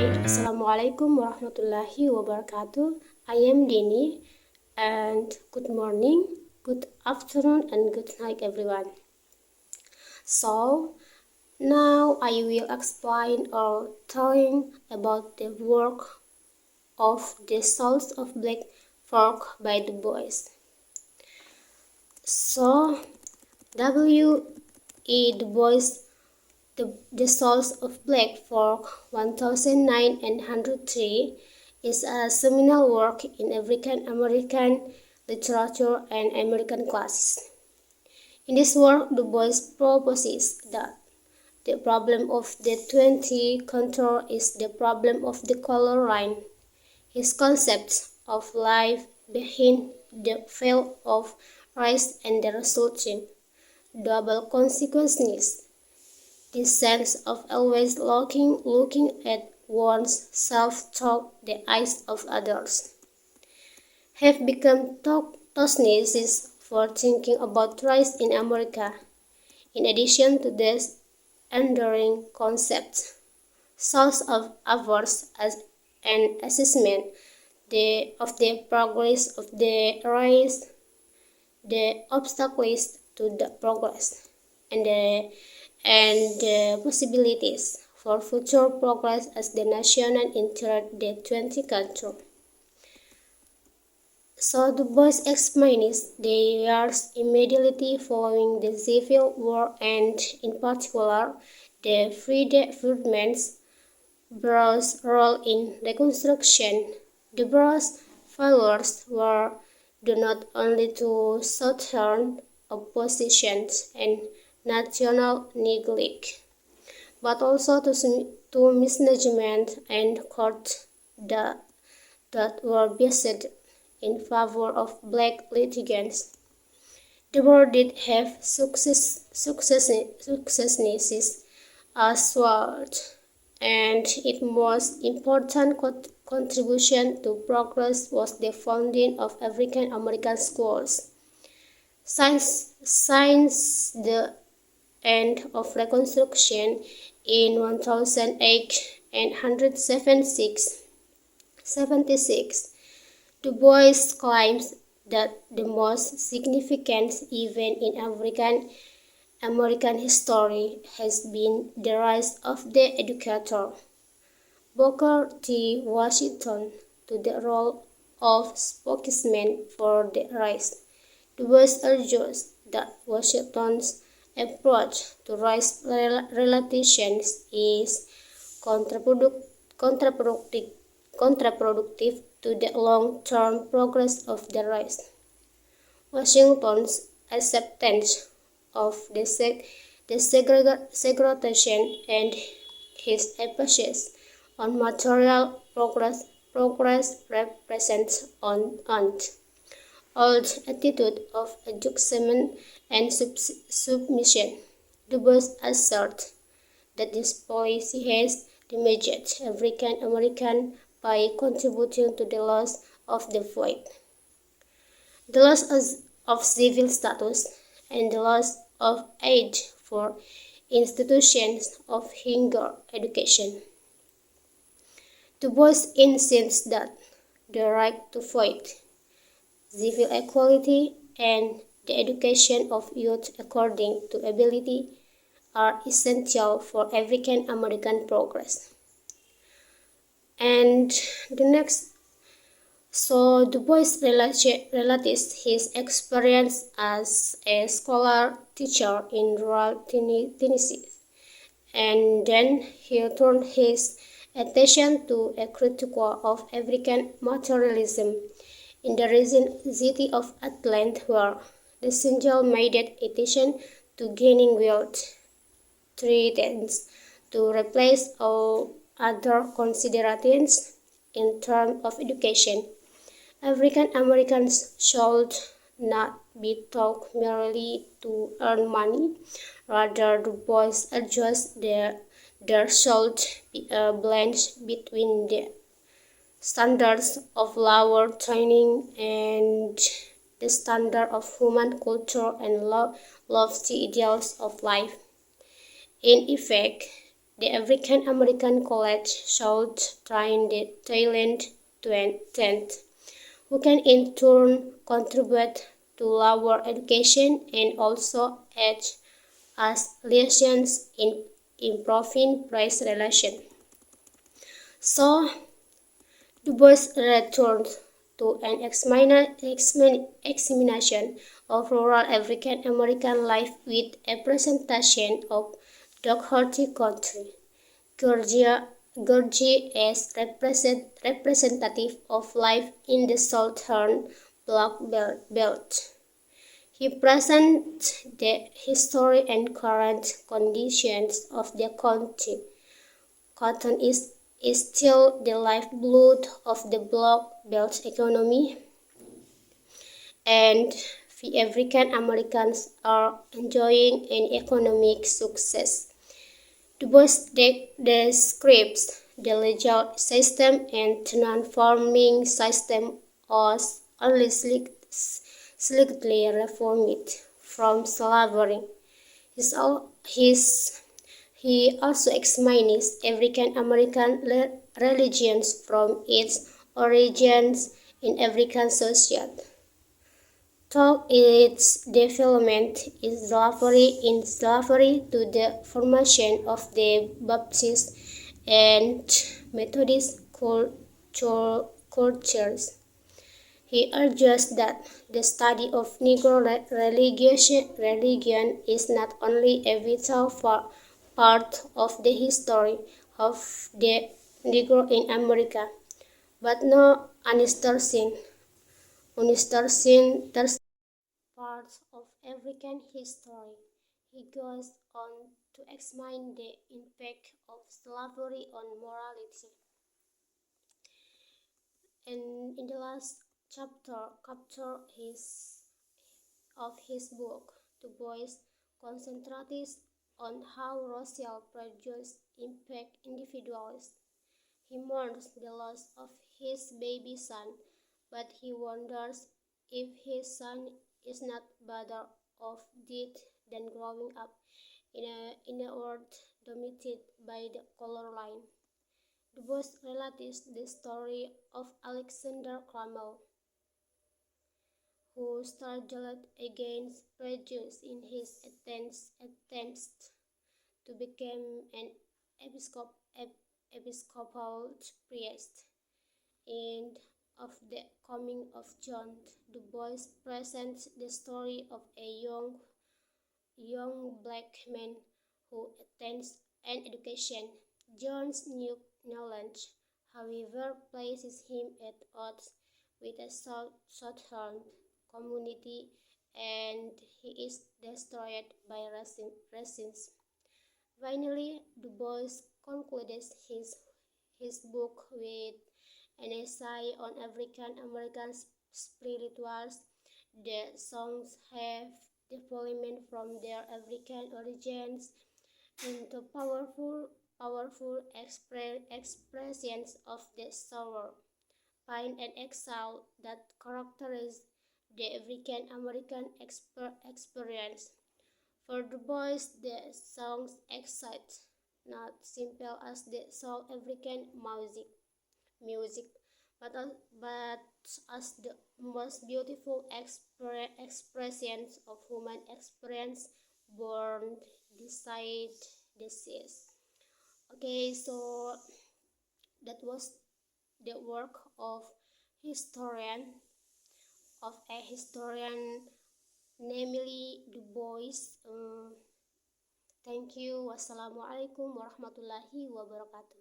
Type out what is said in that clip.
Assalamualaikum warahmatullahi wabarakatuh. I am Dini, and good morning, good afternoon, and good night, everyone. So, now I will explain or telling about the work of the Souls of Black Folk by the boys. So, W.E. Du Bois, the Souls of Black Folk 1903 is a seminal work in African American literature and American classics. In this work, Du Bois proposes that the problem of the 20th century is the problem of the color line. His concepts of life behind the veil of race and the resulting double consequences. This sense of always looking at one's self through the eyes of others have become touchstones for thinking about race in America. In addition to this enduring concept, source of awards as an assessment of the progress of the race, the obstacles to the progress, and the possibilities for future progress as the nation entered the 20th century. So Du Bois explains the years immediately following the Civil War and, in particular, the Freedmen's Bureau's role in Reconstruction. The Bureau's failures were due not only to Southern opposition and national neglect, but also to mismanagement and courts that were biased in favor of black litigants. The war did have successes as well, and its most important contribution to progress was the founding of African American schools. Since the end of Reconstruction in 1876, Du Bois claims that the most significant event in African American history has been the rise of the educator, Booker T. Washington, to the role of spokesman for the race. Du Bois argues that Washington's approach to race relations is counterproductive to the long-term progress of the race. Washington's acceptance of the segregation and his emphasis on material progress represents an old attitude of adjustment and submission. Du Bois asserts that this policy has damaged African American by contributing to the loss of the vote, the loss of civil status, and the loss of aid for institutions of higher education. Du Bois insists that the right to vote, civil equality, and the education of youth according to ability are essential for African American progress. And the next, so Du Bois relates his experience as a scholar teacher in rural Tennessee, and then he turned his attention to a critique of African materialism in the recent city of Atlanta, where the single-minded attention to gaining wealth threatens to replace all other considerations in terms of education. African Americans should not be taught merely to earn money. Rather, Du Bois argues there should be a blend between the standards of lower training and the standard of human culture and lofty ideals of life. In effect, The African American College South trained the talent tent, who can in turn contribute to lower education and also aid as lessons in improving race relations. So Du Bois returned to an examination of rural African American life with a presentation of Dog Country, Georgia, Georgia as representative of life in the southern Black Belt. He presents the history and current conditions of the country. Cotton is still the lifeblood of the Black Belt economy, and the African Americans are enjoying an economic success. Du Bois describes the legal system and non-farming system as only slightly reformed from slavery. His He also examines African American religions from its origins in African society. Through its development in slavery to the formation of the Baptist and Methodist cultures. He argues that the study of Negro religion is not only a vital part of the history of the Negro in America, but no uninteresting part of African history. He goes on to examine the impact of slavery on morality. And in the last chapter of his book, Du Bois concentrates on how racial prejudice impact individuals. He mourns the loss of his baby son, but he wonders if his son is not better off dead than growing up in a world dominated by the color line. Du Bois relates the story of Alexander Crummell, who struggled against prejudice in his attempts to become an episcopal priest. And of the coming of John, Du Bois presents the story of a young black man who attends an education. John's new knowledge, however, places him at odds with a southern community, and he is destroyed by racism. Finally, Du Bois concludes his book with an essay on African American spirituals. The songs have development from their African origins into powerful expressions of the sorrow, pain, and exile that characterize the African American experience. For Du Bois, the songs excite, not simple as the South African music, but as the most beautiful expressions of human experience born beside the seas. Okay, so that was the work of historian a historian, namely Du Bois. Thank you. Wassalamualaikum warahmatullahi wabarakatuh.